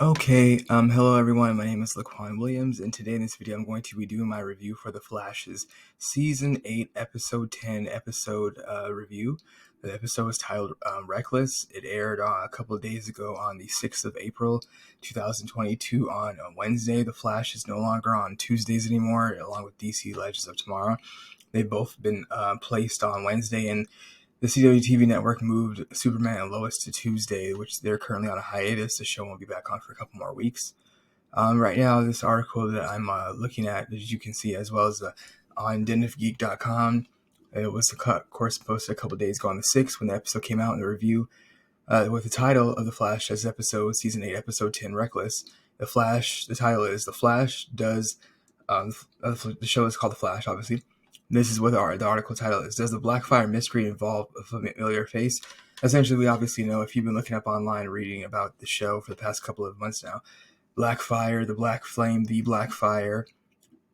Okay, hello everyone, my name is Laquan Williams, and today in this video I'm going to be doing my review for The Flash's Season 8, Episode 10 review. The episode is titled Reckless. It aired a couple of days ago on the 6th of April, 2022 on Wednesday. The Flash is no longer on Tuesdays anymore, along with DC Legends of Tomorrow. They've both been placed on Wednesday, and the CW TV network moved Superman and Lois to Tuesday, which they're currently on a hiatus. The show won't be back on for a couple more weeks. Right now, this article that I'm looking at, as you can see, as well as on denofgeek.com, it was, of course, posted a couple days ago on the 6th when the episode came out in the review, with the title of The Flash as Season 8, Episode 10, Reckless. The title is The Flash does, the show is called The Flash, obviously. This is what the article title is. Does the Blackfire mystery involve a familiar face? Essentially, we obviously know, if you've been looking up online reading about the show for the past couple of months now, Blackfire, the Black Flame, the Blackfire,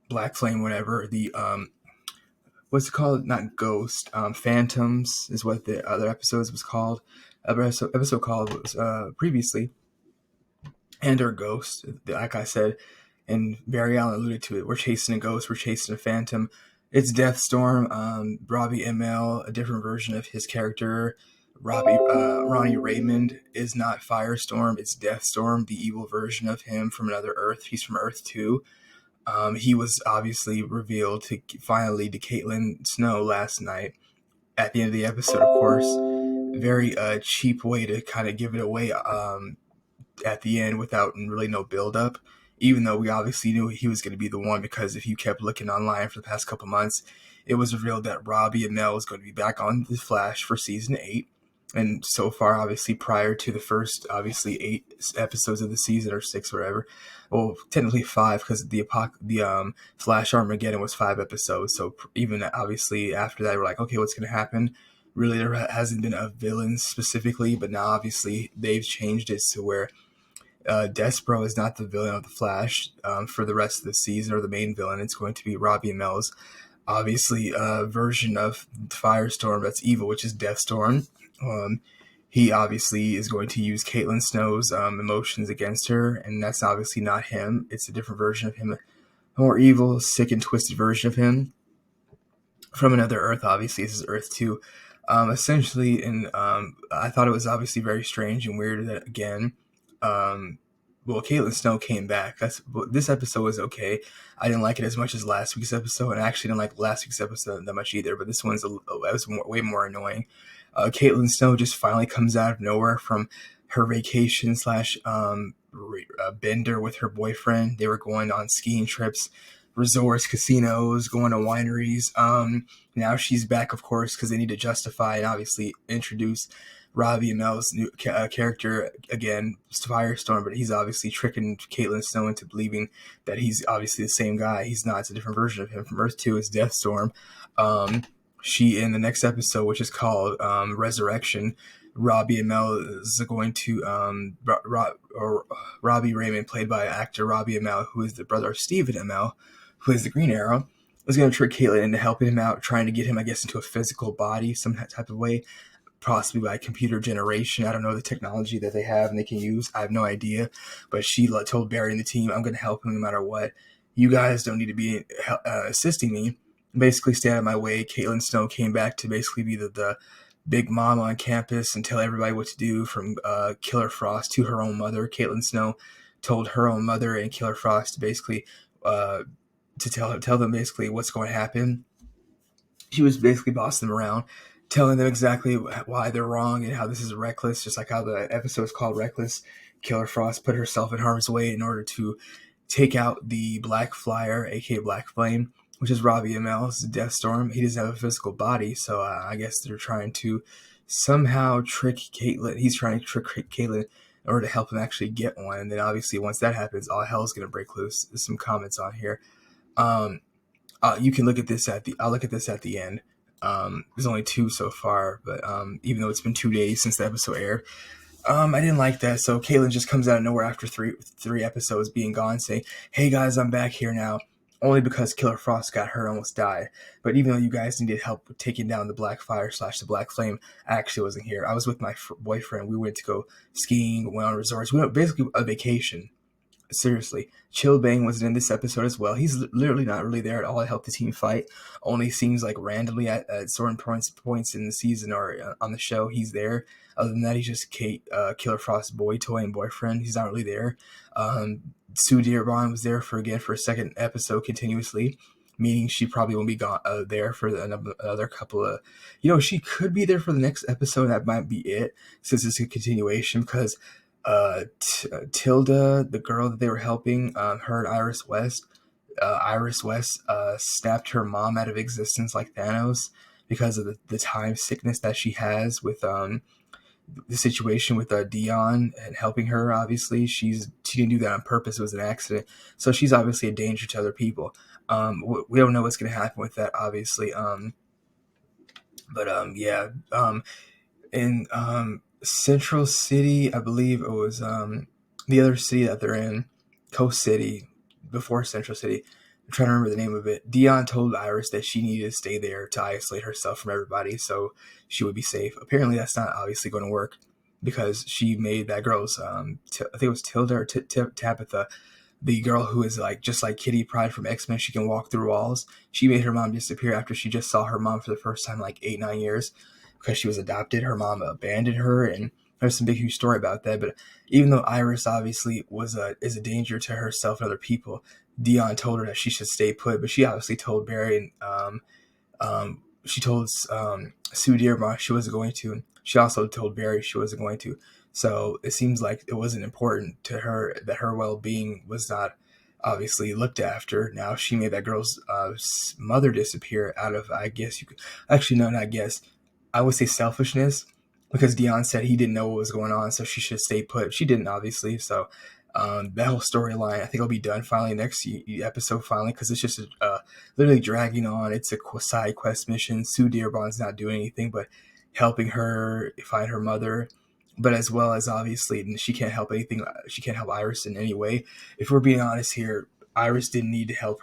Black Flame, whatever, the, what's it called? Not Ghost, Phantoms is what the other episodes was called. Episode called was previously, or Ghost, like I said, and Barry Allen alluded to it. We're chasing a ghost, we're chasing a phantom. It's Deathstorm, Robbie Amell, a different version of his character. Ronnie Raymond is not Firestorm, it's Deathstorm, the evil version of him from another Earth. He's from Earth 2. He was obviously revealed finally to Caitlin Snow last night at the end of the episode, of course. Very cheap way to kind of give it away at the end without really no build-up. Even though we obviously knew he was going to be the one, because if you kept looking online for the past couple months, it was revealed that Robbie Amell was going to be back on The Flash for Season 8. And so far, obviously, prior to the first, 8 episodes of the season, or 6 or whatever, well, technically 5, because the Flash Armageddon was 5 episodes. So even obviously after that, we're like, okay, what's going to happen? Really, there hasn't been a villain specifically, but now obviously they've changed it to where Despero is not the villain of the Flash for the rest of the season, or the main villain. It's going to be Robbie Amell's obviously version of Firestorm that's evil, which is Deathstorm. He obviously is going to use Caitlin Snow's emotions against her, and that's obviously not him. It's a different version of him, a more evil, sick, and twisted version of him from another Earth. Obviously, this is Earth 2. Essentially, and I thought it was obviously very strange and weird that, again, Caitlin Snow came back. This episode was okay. I didn't like it as much as last week's episode, and I actually didn't like last week's episode that much either, but this one's way more annoying. Caitlin Snow just finally comes out of nowhere from her vacation slash bender with her boyfriend. They were going on skiing trips, resorts, casinos, going to wineries. Now she's back, of course, because they need to justify and obviously introduce Robbie Amell's new character again, Firestorm, but he's obviously tricking Caitlin Snow into believing that he's obviously the same guy. He's not. It's a different version of him. From Earth 2 is Deathstorm. She, in the next episode, which is called Resurrection, Robbie Amell is going to Robbie Raymond, played by actor Robbie Amell, who is the brother of Stephen Amell, who is the Green Arrow, is going to trick Caitlin into helping him out, trying to get him, I guess, into a physical body, some type of way, possibly by computer generation. I don't know the technology that they have and they can use. I have no idea. But she told Barry and the team, I'm going to help him no matter what. You guys don't need to be assisting me. Basically, stay out of my way. Caitlin Snow came back to basically be the big mom on campus and tell everybody what to do, from Killer Frost to her own mother. Caitlin Snow told her own mother and Killer Frost to basically to tell them basically what's going to happen. She was basically bossing them around, telling them exactly why they're wrong and how this is reckless, just like how the episode is called Reckless. Killer Frost put herself in harm's way in order to take out the Black Flyer, aka Black Flame, which is Robbie Amell's Deathstorm. He doesn't have a physical body, so I guess they're trying to somehow trick Caitlin. He's trying to trick Caitlin in order to help him actually get one. And then obviously once that happens, all hell's going to break loose. There's some comments on here. You can look at this I'll look at this at the end. There's only 2 so far, but even though it's been 2 days since the episode aired, I didn't like that. So Caitlin just comes out of nowhere after three episodes being gone, saying, "Hey guys, I'm back here now. only because Killer Frost got hurt, almost died. But even though you guys needed help with taking down the Black Fire / the Black Flame, I actually wasn't here. I was with my boyfriend. We went to go skiing, went on resorts. We went basically a vacation. Seriously, Chillbang was in this episode as well. He's literally not really there at all to help the team fight. Only seems like randomly at certain points in the season or on the show he's there. Other than that, he's just Killer Frost's boy toy and boyfriend. He's not really there. Sue Dearborn was there for a second episode continuously, meaning she probably won't be gone there for another couple of. She could be there for the next episode. That might be it, since it's a continuation, because Tilda, the girl that they were helping, her and Iris West. Iris West snapped her mom out of existence like Thanos because of the time sickness that she has with the situation with Dion and helping her. Obviously, she didn't do that on purpose. It was an accident. So she's obviously a danger to other people. We don't know what's going to happen with that, obviously. Yeah. In Central City, I believe it was the other city that they're in, Coast City, before Central City. I'm trying to remember the name of it. Dion told Iris that she needed to stay there to isolate herself from everybody so she would be safe. Apparently, that's not obviously going to work because she made that girl's, I think it was Tilda or Tabitha, the girl who is just like Kitty Pryde from X-Men. She can walk through walls. She made her mom disappear after she just saw her mom for the first time 8-9 years because she was adopted. Her mom abandoned her, and there's some big huge story about that. But even though Iris obviously is a danger to herself and other people, Dion told her that she should stay put. But she obviously told Barry and she told Sue Dearborn she wasn't going to. And she also told Barry she wasn't going to. So it seems like it wasn't important to her that her well-being was not obviously looked after. Now she made that girl's mother disappear out of, I guess you could, actually no, not guess, I would say selfishness, because Dion said he didn't know what was going on, so she should stay put. She didn't, obviously. So that whole storyline, I think, will be done finally next episode, finally, because it's just literally dragging on. It's a side quest mission. Sue Dearborn's not doing anything but helping her find her mother, but as well as obviously she can't help anything. She can't help Iris in any way. If we're being honest here, Iris didn't need to help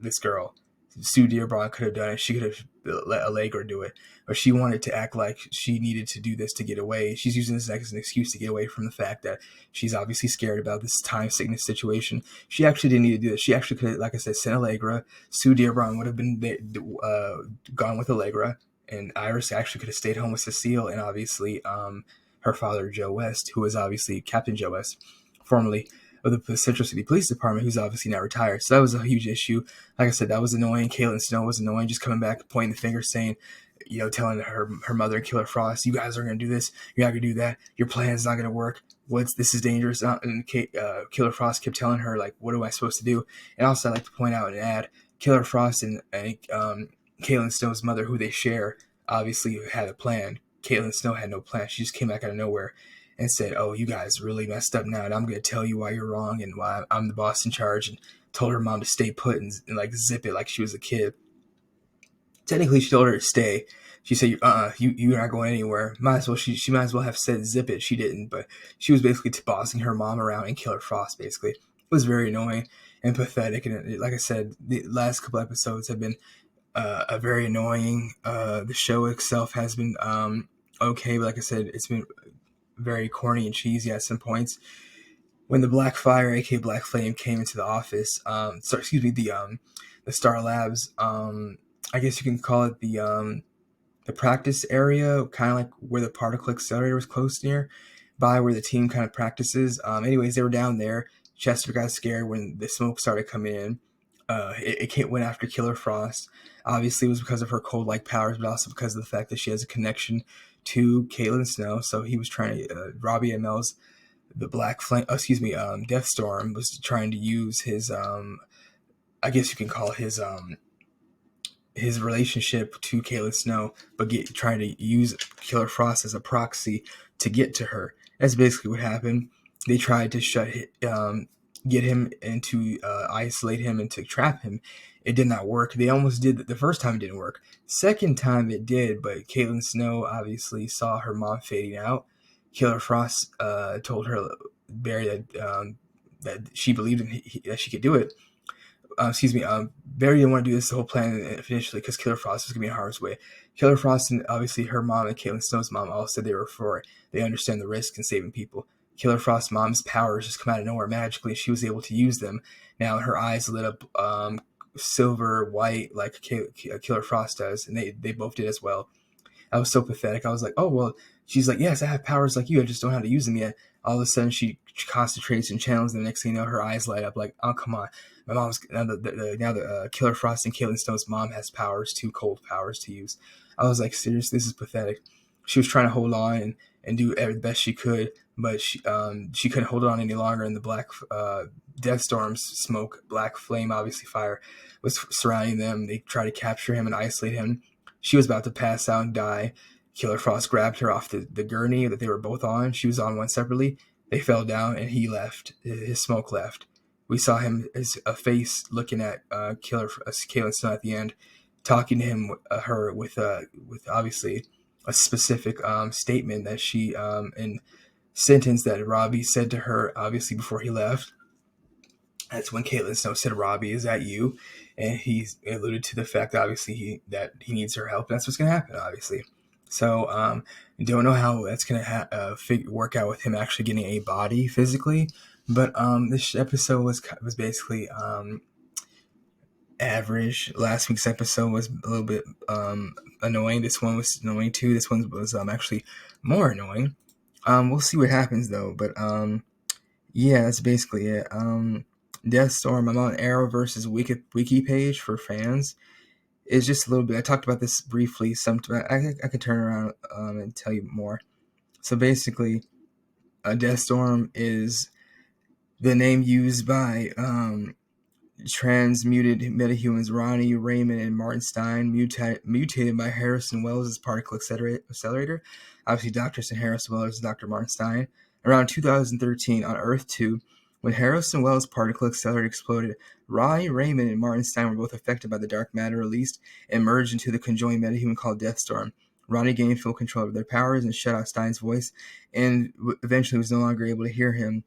this girl. Sue Dearborn could have done it. She could have let Allegra do it, but she wanted to act like she needed to do this to get away. She's using this as an excuse to get away from the fact that she's obviously scared about this time sickness situation. She actually didn't need to do this. She actually could have, like I said, sent Allegra. Sue Dearborn would have been gone with Allegra, and Iris actually could have stayed home with Cecile and obviously her father, Joe West, who was obviously Captain Joe West, formerly of the Central City Police Department, who's obviously now retired. So that was a huge issue. Like I said, that was annoying. Caitlin Snow was annoying, just coming back, pointing the finger, saying, telling her mother and Killer Frost, you guys are going to do this, you're not going to do that, your plan's not going to work, this is dangerous. And Killer Frost kept telling her, what am I supposed to do? And also, I'd like to point out and add, Killer Frost and Caitlin Snow's mother, who they share, obviously had a plan. Caitlin Snow had no plan. She just came back out of nowhere and said, oh, you guys really messed up now, and I'm going to tell you why you're wrong and why I'm the boss in charge, and told her mom to stay put and zip it like she was a kid. Technically, she told her to stay. She said, you're not going anywhere. She might as well have said zip it. She didn't, but she was basically bossing her mom around and Killer Frost, basically. It was very annoying and pathetic, and like I said, the last couple episodes have been very annoying. The show itself has been okay, but like I said, it's been very corny and cheesy at some points. When the Black Fire, aka Black Flame, came into the office, the Star Labs, I guess you can call it the practice area, kind of like where the particle accelerator was close near by, where the team kind of practices. Anyways, they were down there. Chester got scared when the smoke started coming in. It went after Killer Frost. Obviously, it was because of her cold-like powers, but also because of the fact that she has a connection to Caitlin Snow. So he was trying to, Robbie Amell's the Black Flame, Deathstorm was trying to use his, I guess you can call his relationship to Caitlin Snow, but trying to use Killer Frost as a proxy to get to her. That's basically what happened. They tried to get him and to isolate him and to trap him. It did not work. They almost did. The first time it didn't work. Second time it did, but Caitlin Snow obviously saw her mom fading out. Killer Frost told her, Barry, that she believed that she could do it. Barry didn't want to do this the whole plan initially because Killer Frost was going to be in harm's way. Killer Frost and obviously her mom and Caitlin Snow's mom all said they were for it. They understand the risk in saving people. Killer Frost's mom's powers just come out of nowhere magically. She was able to use them. Now her eyes lit up silver, white, like Killer Frost does, and they both did as well. I was so pathetic. I was like, oh, well, she's like, yes, I have powers like you. I just don't know how to use them yet. All of a sudden, she concentrates and channels, and the next thing you know, her eyes light up like, oh, come on. My mom's now the Killer Frost and Caitlin Snow's mom has powers, two cold powers to use. I was like, seriously, this is pathetic. She was trying to hold on and do the best she could, but she couldn't hold on any longer, and the black Death Storm's smoke, black flame, obviously fire, was surrounding them. They tried to capture him and isolate him. She was about to pass out and die. Killer Frost grabbed her off the gurney that they were both on. She was on one separately. They fell down, and he left. His smoke left. We saw him, his face looking at Caitlin Snow at the end, talking to him, her with obviously a specific statement that she in sentence that Robbie said to her, obviously before he left. That's when Caitlin Snow said, "Robbie, is that you?" And he alluded to the fact, obviously, he needs her help. That's what's going to happen, obviously. So, don't know how that's going to work out with him actually getting a body physically. But this episode was basically average. Last week's episode was a little bit annoying. This one was annoying too. This one was actually more annoying. We'll see what happens though. But yeah, that's basically it. Deathstorm, I'm on Arrowverse's wiki page for fans. It's just a little bit. I talked about this briefly. I could turn around and tell you more. So basically, Deathstorm is the name used by transmuted metahumans Ronnie, Raymond, and Martin Stein, mutated by Harrison Wells' particle accelerator. Obviously, Dr. Harrison Wells and Dr. Martin Stein. Around 2013 on Earth 2, when Harrison Wells' particle accelerator exploded, Ronnie, Raymond, and Martin Stein were both affected by the dark matter released and merged into the conjoined metahuman called Deathstorm. Ronnie gained full control of their powers and shut out Stein's voice, and eventually was no longer able to hear him.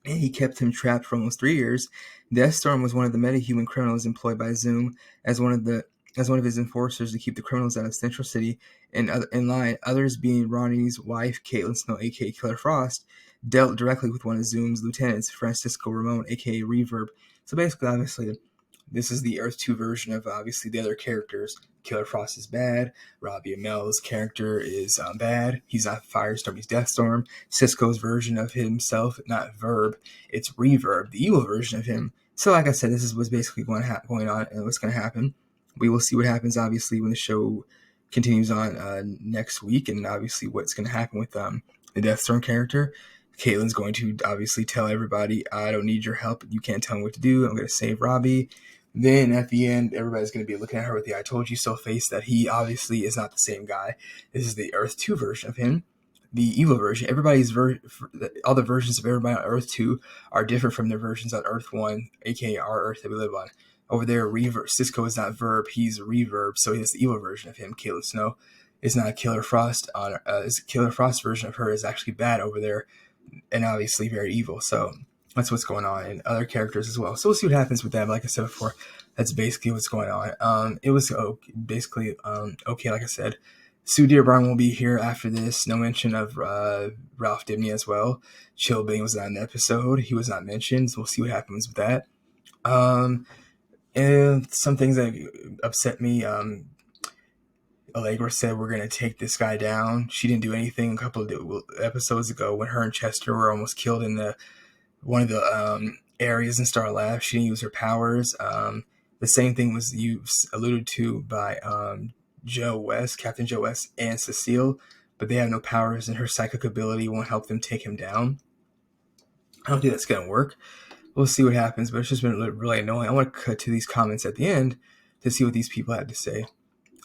And he kept him trapped for almost 3 years. Deathstorm was one of the metahuman criminals employed by Zoom as one of his enforcers to keep the criminals out of Central City. And in line, others being Ronnie's wife, Caitlin Snow, aka Killer Frost, dealt directly with one of Zoom's lieutenants, Francisco Ramon, aka Reverb. So basically, obviously, this is the Earth 2 version of obviously the other characters. Killer Frost is bad. Robbie Amell's character is bad. He's not Firestorm, he's Deathstorm. Cisco's version of himself, not Verb, it's Reverb, the evil version of him. So like I said, this is what's basically going on and what's going to happen. We will see what happens, obviously, when the show continues on next week, and obviously what's going to happen with the Deathstorm character. Caitlin's going to obviously tell everybody, I don't need your help. You can't tell me what to do. I'm going to save Robbie. Then at the end, everybody's going to be looking at her with the I told you so face that he obviously is not the same guy. This is the Earth 2 version of him. The evil version. All the versions of everybody on Earth 2 are different from their versions on Earth 1, aka our Earth that we live on. Over there, Cisco is not Verb, he's Reverb, so he's the evil version of him. Caitlin Snow is not Killer Frost. Killer Frost version of her is actually bad over there, and obviously very evil. So that's what's going on, and other characters as well. So we'll see what happens with that. But like I said before, that's basically what's going on. It was basically okay. Like I said, Sue Dearborn will be here after this. No mention of Ralph Dibny as well. Chilblain was not in the episode. He was not mentioned. So we'll see what happens with that. And some things that upset me. Allegra said we're going to take this guy down. She didn't do anything a couple of episodes ago when her and Chester were almost killed in one of the areas in Star Lab. She didn't use her powers. The same thing was alluded to by Joe West, Captain Joe West, and Cecile, but they have no powers, and her psychic ability won't help them take him down. I don't think that's going to work. We'll see what happens, but it's just been really annoying. I want to cut to these comments at the end to see what these people had to say.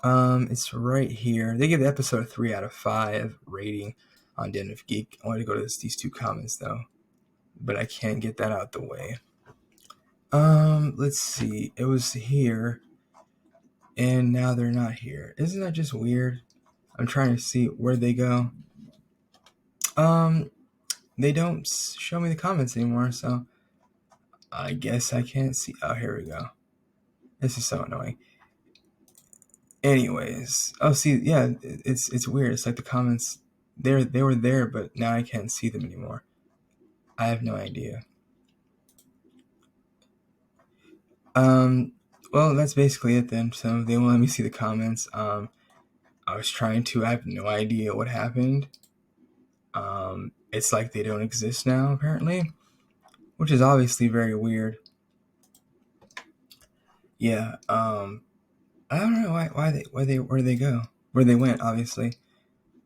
It's right here. They give the episode a 3 out of 5 rating on Den of Geek. I want to go to these two comments though, but I can't get that out the way. Let's see. It was here, and now they're not here. Isn't that just weird? I'm trying to see where they go. They don't show me the comments anymore, so I guess I can't see. Oh, here we go. This is so annoying. Anyways, oh, see, yeah, it's weird. It's like the comments, they were there, but now I can't see them anymore. I have no idea. Well, that's basically it then. So they won't let me see the comments. I was trying to. I have no idea what happened. It's like they don't exist now, apparently, which is obviously very weird. Yeah. I don't know where they go, where they went, obviously.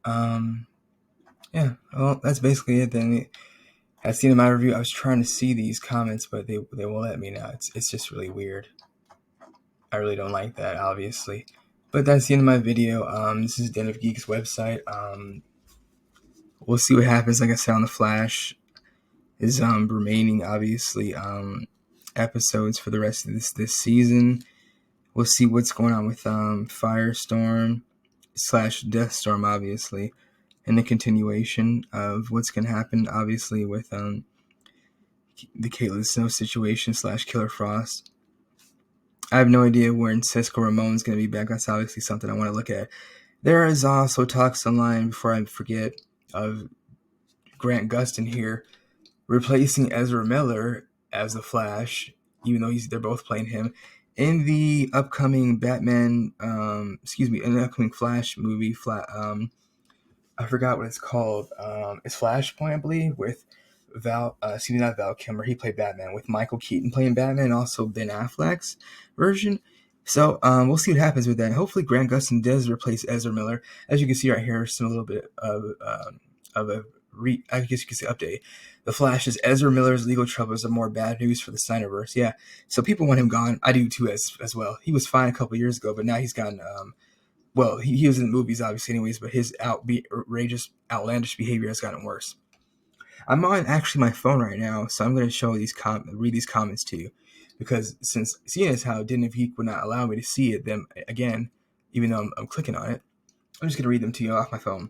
Yeah. Well, that's basically it then. At the end of my review, I was trying to see these comments, but they won't let me now. It's just really weird. I really don't like that, obviously. But that's the end of my video. This is Den of Geeks website. We'll see what happens. Like I said, on the Flash is remaining, obviously, episodes for the rest of this season. We'll see what's going on with Firestorm / Deathstorm, obviously, and the continuation of what's going to happen, obviously, with the Caitlin Snow situation / Killer Frost. I have no idea when Cisco Ramon's going to be back. That's obviously something I want to look at. There is also talks online, before I forget, of Grant Gustin here replacing Ezra Miller as the Flash, even though they're both playing him, in the upcoming Batman, in the upcoming Flash movie. I forgot what it's called. It's Flashpoint, I believe, with not Val Kilmer. He played Batman, with Michael Keaton playing Batman, and also Ben Affleck's version. So we'll see what happens with that. Hopefully, Grant Gustin does replace Ezra Miller. As you can see right here, some a little bit of a I guess you could say update. The Flash's Ezra Miller's legal troubles are more bad news for the Snyderverse. Yeah, so people want him gone. I do too, as well. He was fine a couple years ago, but now he's gotten well, he was in the movies, obviously, anyways, but his outrageous, outlandish behavior has gotten worse. I'm on actually my phone right now, so I'm going to show read these comments to you, because since seeing as how Den of Geek would not allow me to see them again, even though I'm clicking on it, I'm just going to read them to you off my phone.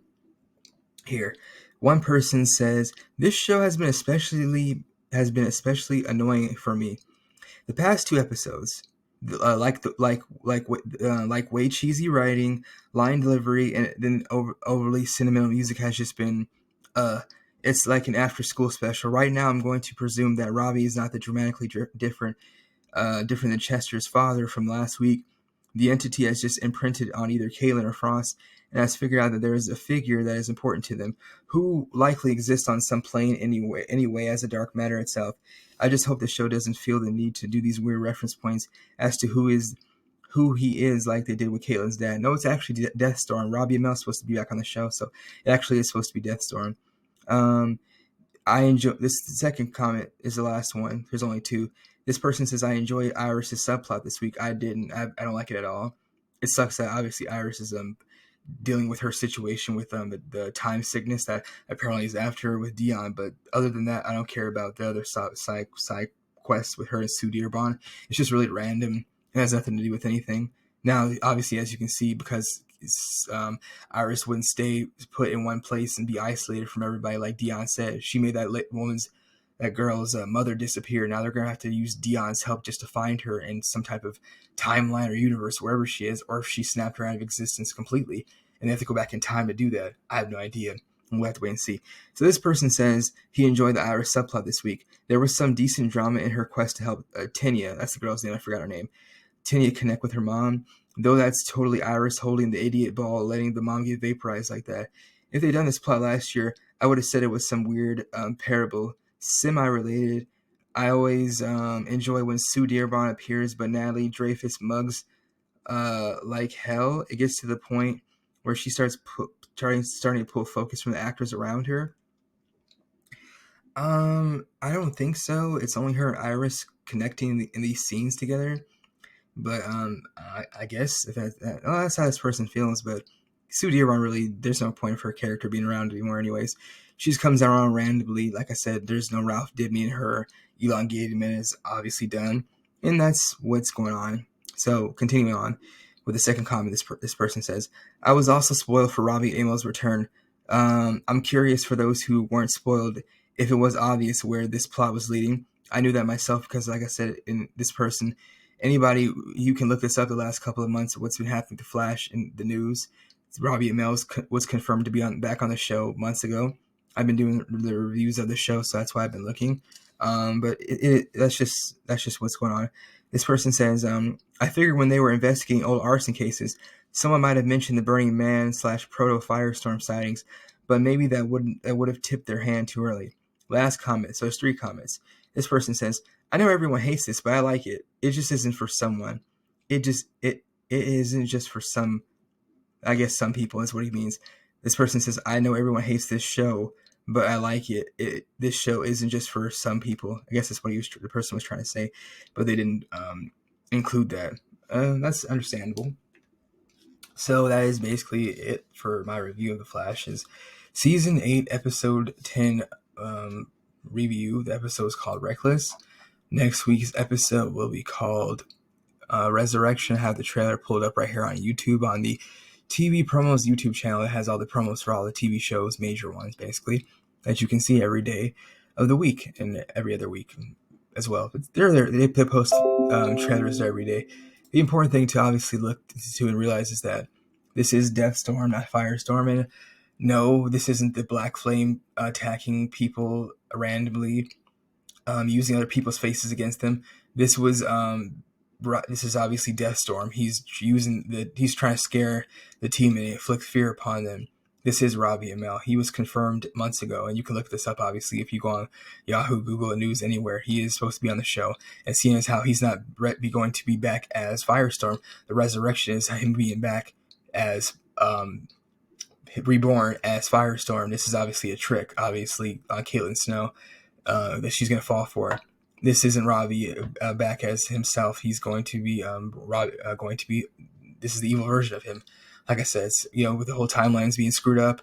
Here, one person says, "This show has been especially annoying for me. The past 2 episodes, like way cheesy writing, line delivery, and then overly sentimental music has just been it's like an after school special. Right now, I'm going to presume that Robbie is not the dramatically different than Chester's father from last week. The entity has just imprinted on either Caitlin or Frost, and has figured out that there is a figure that is important to them, who likely exists on some plane anyway as a dark matter itself. I just hope the show doesn't feel the need to do these weird reference points as to who he is, like they did with Caitlin's dad. No, it's actually Deathstorm. Robbie Amell's supposed to be back on the show, so it actually is supposed to be Deathstorm. I enjoy this. The second comment is the last one. There's only 2. This person says, "I enjoyed Iris's subplot this week. I didn't. I don't like it at all. It sucks that obviously Iris is dealing with her situation with the time sickness that apparently is after her with Dion. But other than that, I don't care about the other side quests with her and Sue Dearborn. It's just really random. It has nothing to do with anything. Now, obviously, as you can see, because Iris wouldn't stay put in one place and be isolated from everybody, like Dion said. She made that girl's mother disappear. Now they're going to have to use Dion's help just to find her in some type of timeline or universe, wherever she is, or if she snapped her out of existence completely, and they have to go back in time to do that. I have no idea. We'll have to wait and see. So this person says he enjoyed the Iris subplot this week. There was some decent drama in her quest to help Tenya, that's the girl's name, I forgot her name, Tenya connect with her mom, though that's totally Iris holding the idiot ball, letting the mom get vaporized like that. If they'd done this plot last year, I would have said it was some weird parable, semi-related. I always enjoy when Sue Dearborn appears, but Natalie Dreyfus mugs like hell. It gets to the point where she starts starting to pull focus from the actors around her. I don't think so. It's only her and Iris connecting in these scenes together. But I guess if that's how this person feels. But Sue Dearborn, really, there's no point for her character being around anymore anyways. She just comes around randomly. Like I said, there's no Ralph Dibny in her elongated minutes, obviously done. And that's what's going on. So continuing on with the second comment, this person says, "I was also spoiled for Robbie Amell's return. I'm curious for those who weren't spoiled if it was obvious where this plot was leading. I knew that myself because, like I said, in this person, anybody, you can look this up the last couple of months, what's been happening to Flash in the news. Robbie Amell was confirmed to be back on the show months ago. I've been doing the reviews of the show, so that's why I've been looking. But that's just what's going on. This person says, I figured when they were investigating old arson cases, someone might have mentioned the Burning Man / Proto Firestorm sightings, but maybe that would have tipped their hand too early. Last comment. So there's 3 comments. This person says, I know everyone hates this, but I like it. It just isn't for someone. It isn't just for some. I guess some people is what he means. This person says, I know everyone hates this show, but I like it. This show isn't just for some people. I guess that's what the person was trying to say, but they didn't include that. That's understandable. So that is basically it for my review of The Flash. Is Season 8, Episode 10 review. The episode is called Reckless. Next week's episode will be called Resurrection. I have the trailer pulled up right here on YouTube on the TV Promos YouTube channel. It has all the promos for all the TV shows, major ones basically, that you can see every day of the week and every other week as well. But they post trailers every day. The important thing to obviously look to and realize is that this is Deathstorm, not Firestorm. And no, this isn't the Black Flame attacking people randomly, using other people's faces against them. This is obviously Deathstorm. He's trying to scare the team and inflict fear upon them. This is Robbie Amell. He was confirmed months ago, and you can look this up, obviously, if you go on Yahoo, Google, News, anywhere. He is supposed to be on the show. And seeing as how he's not going to be back as Firestorm, the resurrection is him being back as reborn as Firestorm. This is obviously a trick, obviously, on Caitlin Snow that she's going to fall for. This isn't Robbie back as himself. He's going to be this is the evil version of him. Like I said, with the whole timelines being screwed up,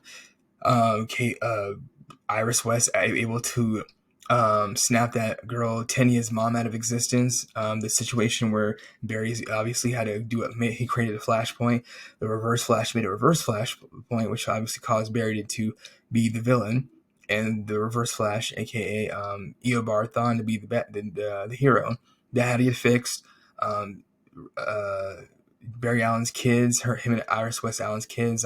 Iris West able to snap that girl Tenya's mom out of existence. The situation where Barry obviously had to do it. He created a flashpoint. The Reverse Flash made a reverse flashpoint, which obviously caused Barry to be the villain, and the Reverse Flash, aka Eobard Thawne, to be the hero. That had to get fixed. Barry Allen's kids, him and Iris West Allen's kids,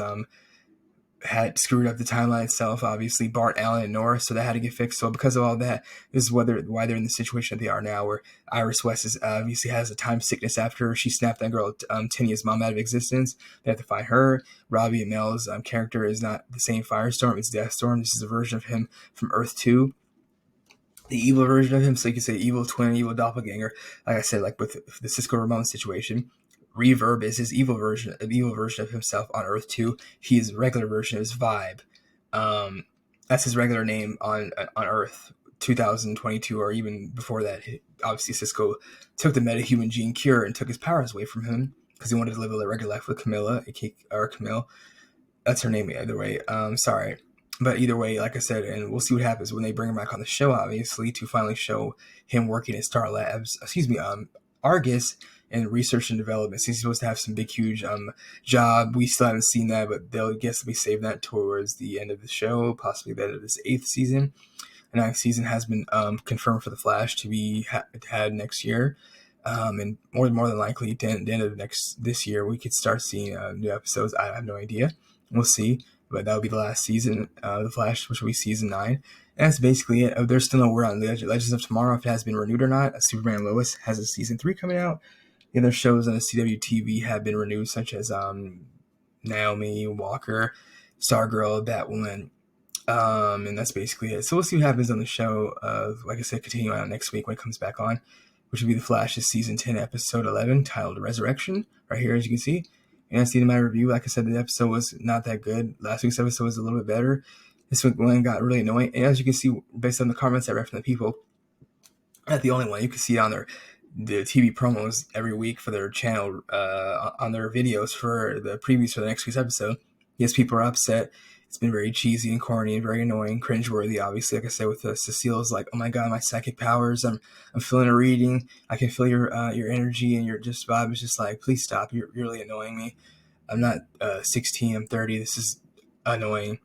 had screwed up the timeline itself, obviously, Bart Allen and Norris, so that had to get fixed. So because of all that, this is why they're in the situation that they are now, where Iris West obviously has a time sickness after she snapped that girl, Tenya's mom, out of existence. They have to find her. Robbie Amell's character is not the same Firestorm, it's Deathstorm. This is a version of him from Earth 2. The evil version of him, so you could say evil twin, evil doppelganger. Like I said, like with the Cisco Ramon situation, Reverb is his evil version of himself on Earth 2. His regular version is Vibe. That's his regular name on Earth 2022, or even before that. Obviously, Cisco took the metahuman gene cure and took his powers away from him because he wanted to live a regular life with Camilla, or Camille. That's her name, either way. Sorry. But either way, like I said, and we'll see what happens when they bring him back on the show, obviously, to finally show him working at Star Labs, Argus, and research and development. So he's supposed to have some big, huge job. We still haven't seen that, but they'll guess we save that towards the end of the show, possibly the end of this 8th season. The 9th season has been confirmed for The Flash to be had next year. And more than likely, at the end of this year, we could start seeing new episodes. I have no idea. We'll see. But that'll be the last season, The Flash, which will be season 9. And that's basically it. There's still no word on Legends of Tomorrow, if it has been renewed or not. Superman and Lois has a season 3 coming out. The other shows on the CW TV have been renewed, such as Naomi, Walker, Stargirl, Batwoman. And that's basically it. So we'll see what happens on the show. Like I said, continuing on next week when it comes back on, which will be The Flash's season 10, episode 11, titled Resurrection, right here, as you can see. And that's the end of my review. Like I said, the episode was not that good. Last week's episode was a little bit better. This one got really annoying. And as you can see, based on the comments I read from the people, not the only one. You can see on the TV promos every week for their channel, on their videos for the previews for the next week's episode. Yes, people are upset. It's been very cheesy and corny and very annoying, cringeworthy. Obviously, like I said, with Cecile's like, "Oh my god, my psychic powers! I'm feeling a reading. I can feel your energy and your just vibe." Is just like, please stop. You're really annoying me. I'm not 16. I'm 30. This is annoying.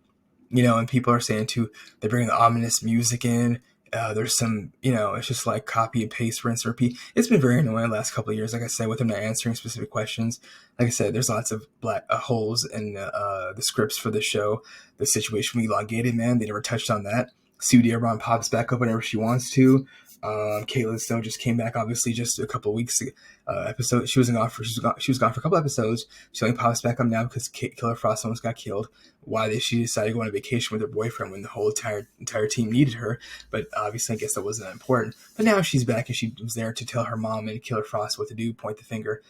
And people are saying too, they're bringing the ominous music in. There's some, it's just like copy and paste, rinse, and repeat. It's been very annoying the last couple of years. Like I said, with him not answering specific questions. Like I said, there's lots of black holes in the scripts for the show. The situation we elongated, man, they never touched on that. Sue Dearborn pops back up whenever she wants to. Caitlin Stone just came back, obviously, just a couple of weeks ago. Episode she was gone for a couple episodes. She only pops back up now because Killer Frost almost got killed. Why she decided to go on a vacation with her boyfriend when the whole entire team needed her, but obviously I guess that wasn't that important. But now she's back and she was there to tell her mom and Killer Frost what to do, point the finger,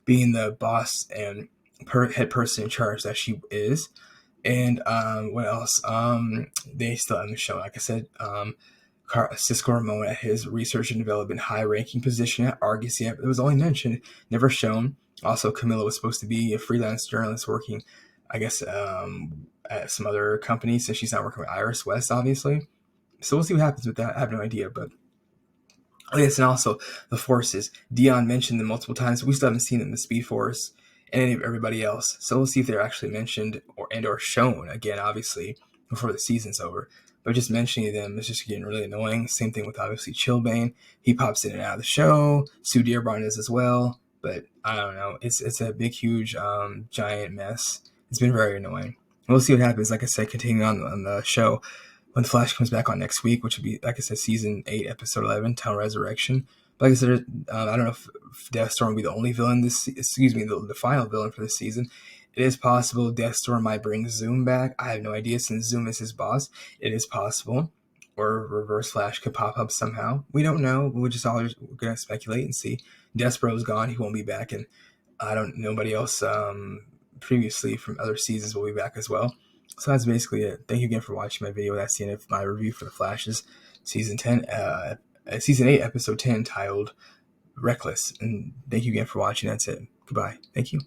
being the boss and head person in charge that she is. And what else? They still have the show. Like I said, Cisco Ramon at his research and development high-ranking position at Argus. Yeah, it was only mentioned, never shown. Also, Camilla was supposed to be a freelance journalist working, I guess, at some other company since she's not working with Iris West, obviously. So we'll see what happens with that. I have no idea, but yes, and also the forces. Dion mentioned them multiple times. We still haven't seen them in the Speed Force and everybody else. So we'll see if they're actually mentioned or shown again, obviously, before the season's over. But just mentioning them is just getting really annoying. Same thing with obviously Chillbane. He pops in and out of the show. Sue Dearborn is as well. But I don't know. It's a big, huge, giant mess. It's been very annoying. We'll see what happens. Like I said, continuing on the show. When Flash comes back on next week, which will be, like I said, season 8, episode 11, Town Resurrection. But like I said, I don't know if Deathstorm will be the only villain the final villain for this season. It is possible Deathstorm might bring Zoom back. I have no idea since Zoom is his boss. It is possible. Or Reverse Flash could pop up somehow. We don't know. We're just all going to speculate and see. Despero's gone. He won't be back. And nobody else previously from other seasons will be back as well. So that's basically it. Thank you again for watching my video. That's the end of my review for The Flash's season 8, episode 10, titled Reckless. And thank you again for watching. That's it. Goodbye. Thank you.